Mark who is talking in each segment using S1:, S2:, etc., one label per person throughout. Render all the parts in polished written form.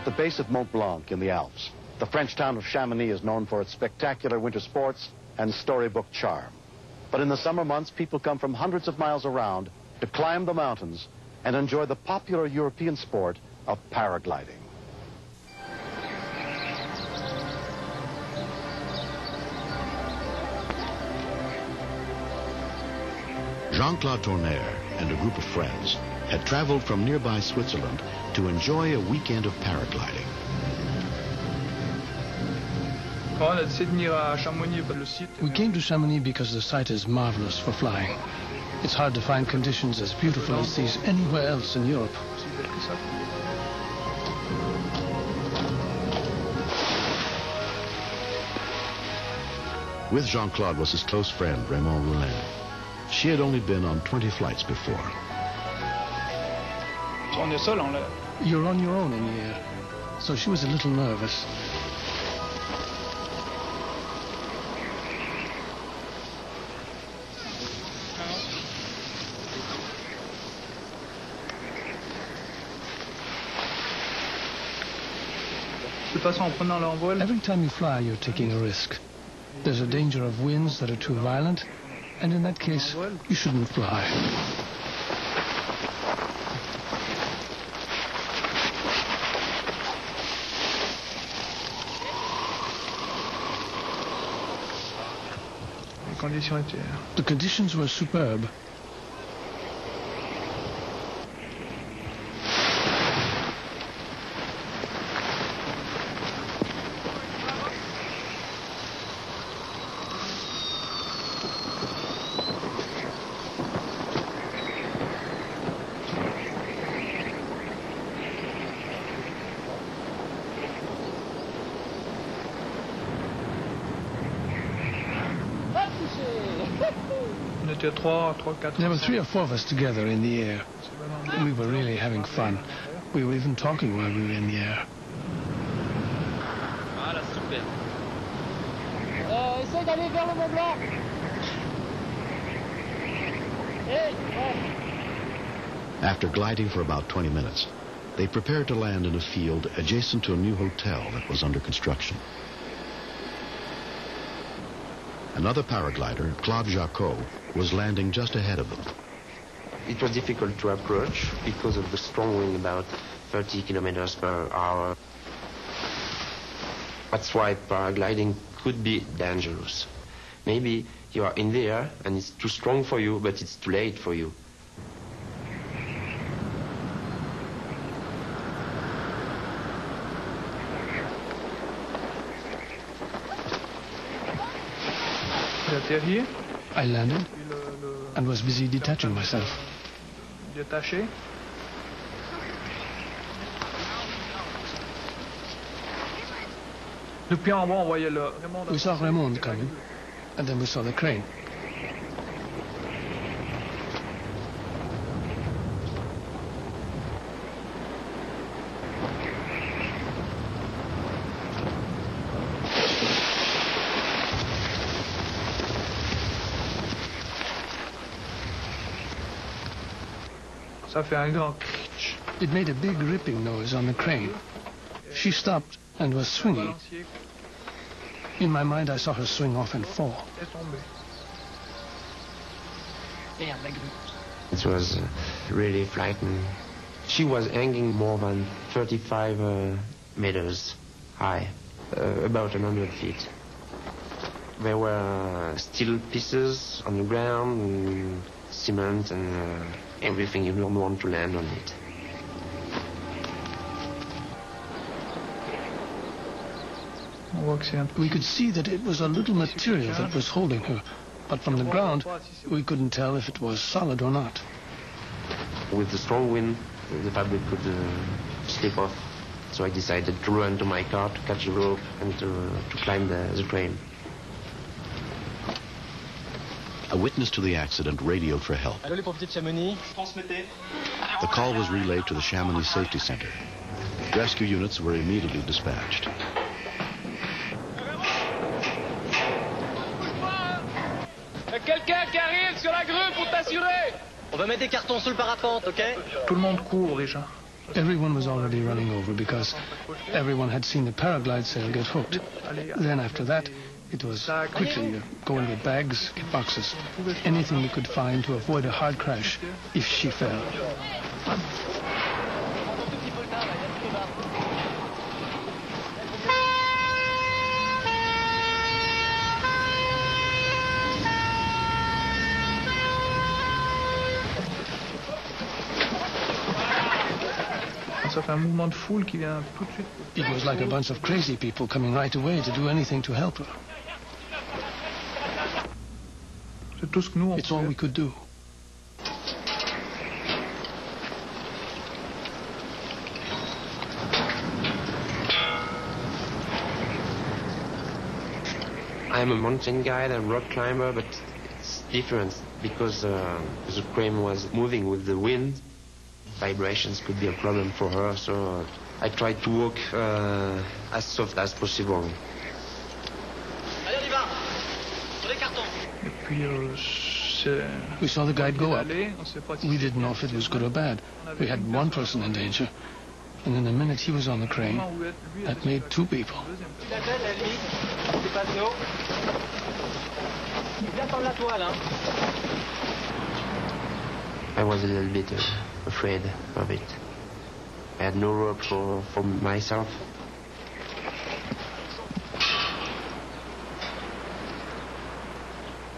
S1: at the base of Mont Blanc in the Alps. The French town of Chamonix is known for its spectacular winter sports and storybook charm. But in the summer months, people come from hundreds of miles around to climb the mountains and enjoy the popular European sport of paragliding. Jean-Claude Tournaire and a group of friends had traveled from nearby Switzerland to enjoy a weekend of paragliding.
S2: We came to Chamonix because the site is marvelous for flying. It's hard to find conditions as beautiful as these anywhere else in Europe.
S1: With Jean-Claude was his close friend, Raymond Roulin. She had only been on 20 flights before.
S2: You're on your own in the air, so she was a little nervous. Every time you fly, you're taking a risk. There's a danger of winds that are too violent, and in that case, you shouldn't fly. The conditions were superb. There were 3 or 4 of us together in the air. We were really having fun. We were even talking while we were in the air.
S3: Essaye d'aller vers le Mont Blanc.
S1: After gliding for about 20 minutes, they prepared to land in a field adjacent to a new hotel that was under construction. Another paraglider, Claude Jacot, was landing just ahead of them.
S4: It was difficult to approach because of the strong wind, about 30 kilometers per hour. That's why paragliding could be dangerous. Maybe you are in the air and it's too strong for you, but it's too late for you.
S2: I landed and was busy detaching myself. We saw Raymond coming, and then we saw the crane. It made a big ripping noise on the crane. She stopped and was swinging. In my mind, I saw her swing off and fall.
S4: It was really frightening. She was hanging more than 35 meters high, about 100 feet. There were steel pieces on the ground, and cement, and everything. You don't want to land on it.
S2: We could see that it was a little material that was holding her, but from the ground, we couldn't tell if it was solid or not.
S4: With the strong wind, the fabric could slip off. So I decided to run to my car to catch the rope and to climb the crane.
S1: A witness to the accident radioed for help. The call was relayed to the Chamonix Safety Center. Rescue units were immediately dispatched.
S5: Quelqu'un qui arrive sur la grue pour t'assurer. On va mettre des cartons sous le parapente, ok?
S6: Tout le monde court déjà.
S2: Everyone was already running over because everyone had seen the paraglide sail get hooked. Then after that, it was quickly go in with bags, get boxes, anything we could find to avoid a hard crash if she fell. It was like a bunch of crazy people coming right away to do anything to help her. It's all we could do.
S4: I'm a mountain guide and rock climber, but it's different because the crane was moving with the wind. Vibrations could be a problem for her, so I tried to walk as soft as possible.
S2: We saw the guide go up. We didn't know if it was good or bad. We had one person in danger, and in a minute he was on the crane. That made two people.
S4: I was a little bit afraid of it. I had no rope for myself.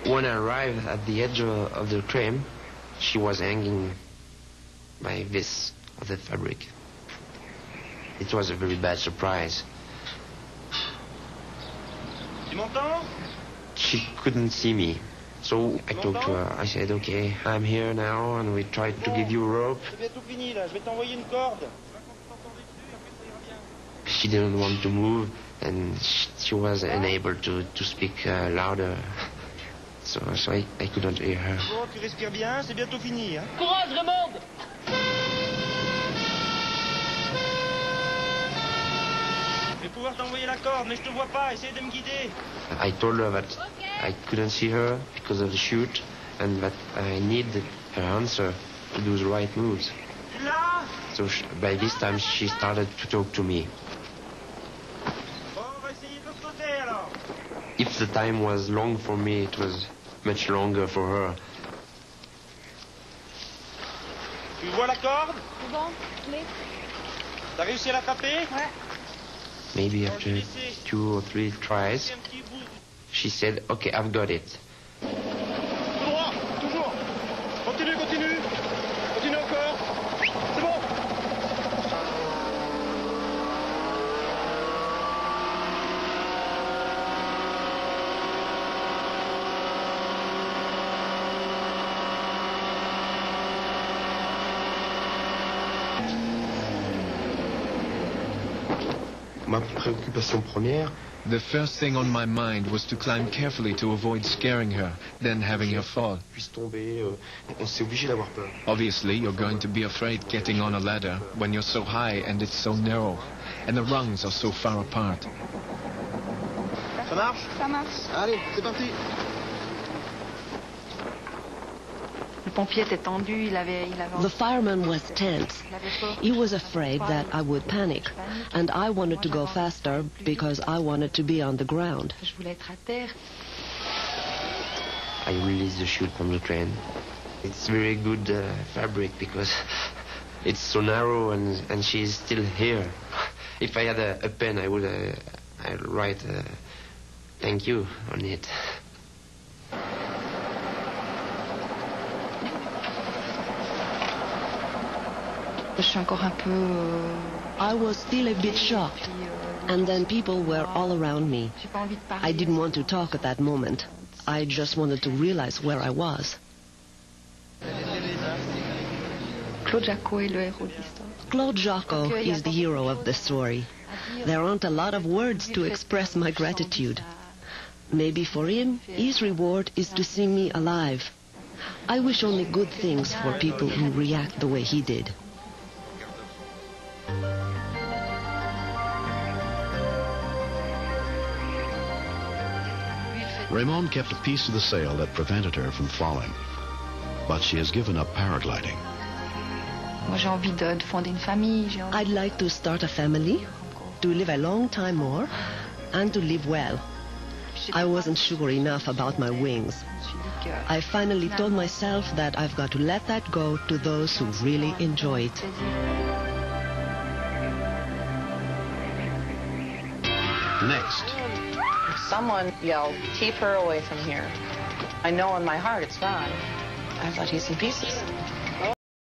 S4: When I arrived at the edge of the crane, she was hanging by this of the fabric. It was a very bad surprise. She couldn't see me. So I talked to her. I said, okay, I'm here now, and we tried to give you a rope. She didn't want to move, and she was unable to speak louder. So I couldn't hear her.
S3: Courage, Raymond!
S4: I told her that I couldn't see her because of the chute, and that I needed her answer to do the right moves. So by this time she started to talk to me. If the time was long for me, it was much longer for her.
S5: Tu vois la corde? T'as réussi à l'attraper?
S3: Ouais.
S4: Maybe after 2 or 3 tries, she said, okay, I've got it.
S5: Tout droit, toujours. Continue, continue. Continue encore. C'est bon.
S4: Ma préoccupation première,
S6: the first thing on my mind was to climb carefully to avoid scaring her, then having her fall. Obviously, you're going to be afraid getting on a ladder when you're so high and it's so narrow, and the rungs are so far apart.
S5: Ça marche?
S3: Ça marche.
S5: Allez, c'est parti.
S7: The fireman was tense. He was afraid that I would panic, and I wanted to go faster because I wanted to be on the ground.
S4: I released the chute from the crane. It's very good fabric because it's so narrow and she's still here. If I had a pen, I would I'd write thank you on it.
S7: I was still a bit shocked, and then people were all around me. I didn't want to talk at that moment. I just wanted to realize where I was. Claude Jacquot is the hero of the story. There aren't a lot of words to express my gratitude. Maybe for him, his reward is to see me alive. I wish only good things for people who react the way he did.
S8: Raymond kept a piece of the sail that prevented her from falling, but she has given up paragliding.
S9: Moi, j'ai envie de fonder une famille.
S7: I'd like to start a family, to live a long time more, and to live well. I wasn't sure enough about my wings. I finally told myself that I've got to let that go to those who really enjoy it.
S8: Next.
S10: Someone yelled, "Keep her away from here." I know in my heart it's Ron. I thought he's in pieces.